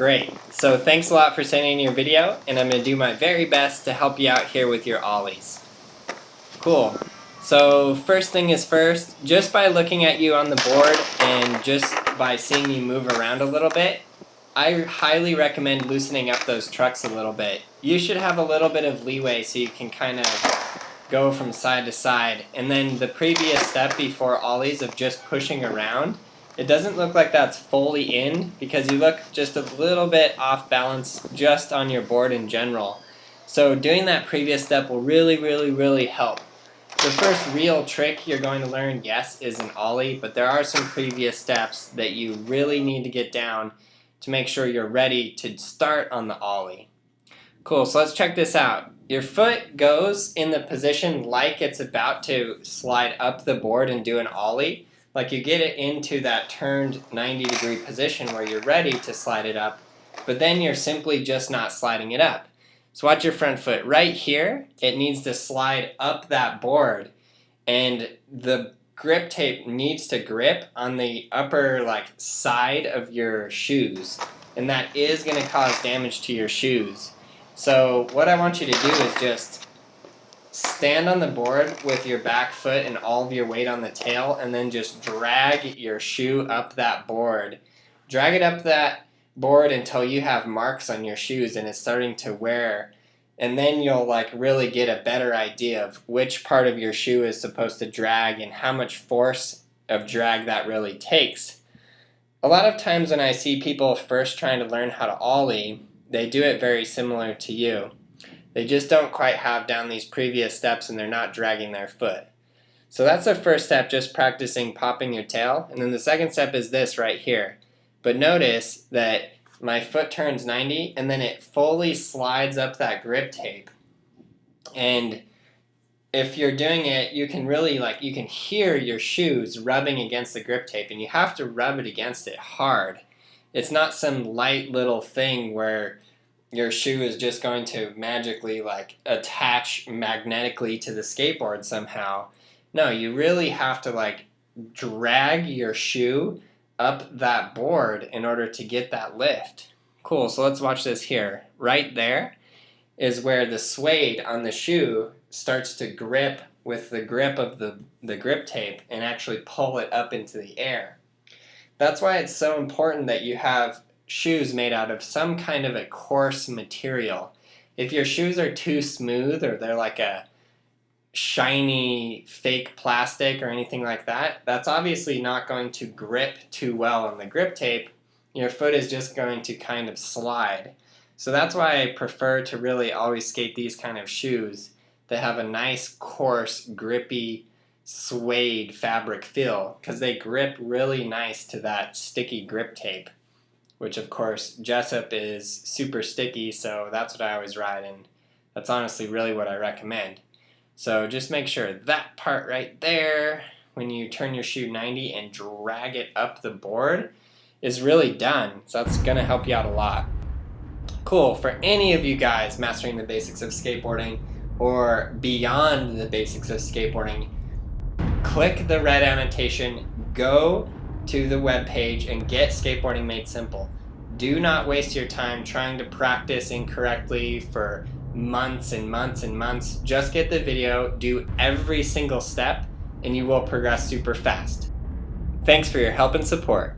Great. So thanks a lot for sending your video, and I'm going to do my very best to help you out here with your ollies. Cool. So first thing is first, just by looking at you on the board and just by seeing you move around a little bit, I highly recommend loosening up those trucks a little bit. You should have a little bit of leeway so you can kind of go from side to side. And then the previous step before ollies of just pushing around, it doesn't look like that's fully in because you look just a little bit off balance just on your board in general. So doing that previous step will really help. The first real trick you're going to learn, yes, is an ollie, but there are some previous steps that you really need to get down to make sure you're ready to start on the ollie. Cool, so let's check this out. Your foot goes in the position like it's about to slide up the board and do an ollie. Like you get it into that turned 90-degree position where you're ready to slide it up, but then you're simply just not sliding it up. So watch your front foot. Right here, it needs to slide up that board, and the grip tape needs to grip on the upper side of your shoes, and that is going to cause damage to your shoes. So what I want you to do is just stand on the board with your back foot and all of your weight on the tail, and then just drag your shoe up that board. Drag it up that board until you have marks on your shoes and it's starting to wear, and then you'll really get a better idea of which part of your shoe is supposed to drag and how much force of drag that really takes. A lot of times when I see people first trying to learn how to ollie, they do it very similar to you. They just don't quite have down these previous steps and they're not dragging their foot. So that's the first step, just practicing popping your tail. And then the second step is this right here. But notice that my foot turns 90 and then it fully slides up that grip tape. And if you're doing it, you can really you can hear your shoes rubbing against the grip tape, and you have to rub it against it hard. It's not some light little thing where your shoe is just going to magically attach magnetically to the skateboard somehow. No, you really have to drag your shoe up that board in order to get that lift. Cool, so let's watch this here. Right there is where the suede on the shoe starts to grip with the grip of the grip tape and actually pull it up into the air. That's why it's so important that you have shoes made out of some kind of a coarse material. If your shoes are too smooth or they're like a shiny fake plastic or anything like that, that's obviously not going to grip too well on the grip tape. Your foot is just going to kind of slide. So that's why I prefer to really always skate these kind of shoes that have a nice coarse grippy suede fabric feel, because they grip really nice to that sticky grip tape, which of course Jessup is super sticky, so that's what I always ride, and that's honestly really what I recommend. So just make sure that part right there, when you turn your shoe 90 and drag it up the board, is really done. So that's going to help you out a lot. Cool. For any of you guys mastering the basics of skateboarding or beyond the basics of skateboarding, click the red annotation, go to the webpage, and get Skateboarding Made Simple. Do not waste your time trying to practice incorrectly for months and months and months. Just get the video, do every single step, and you will progress super fast. Thanks for your help and support.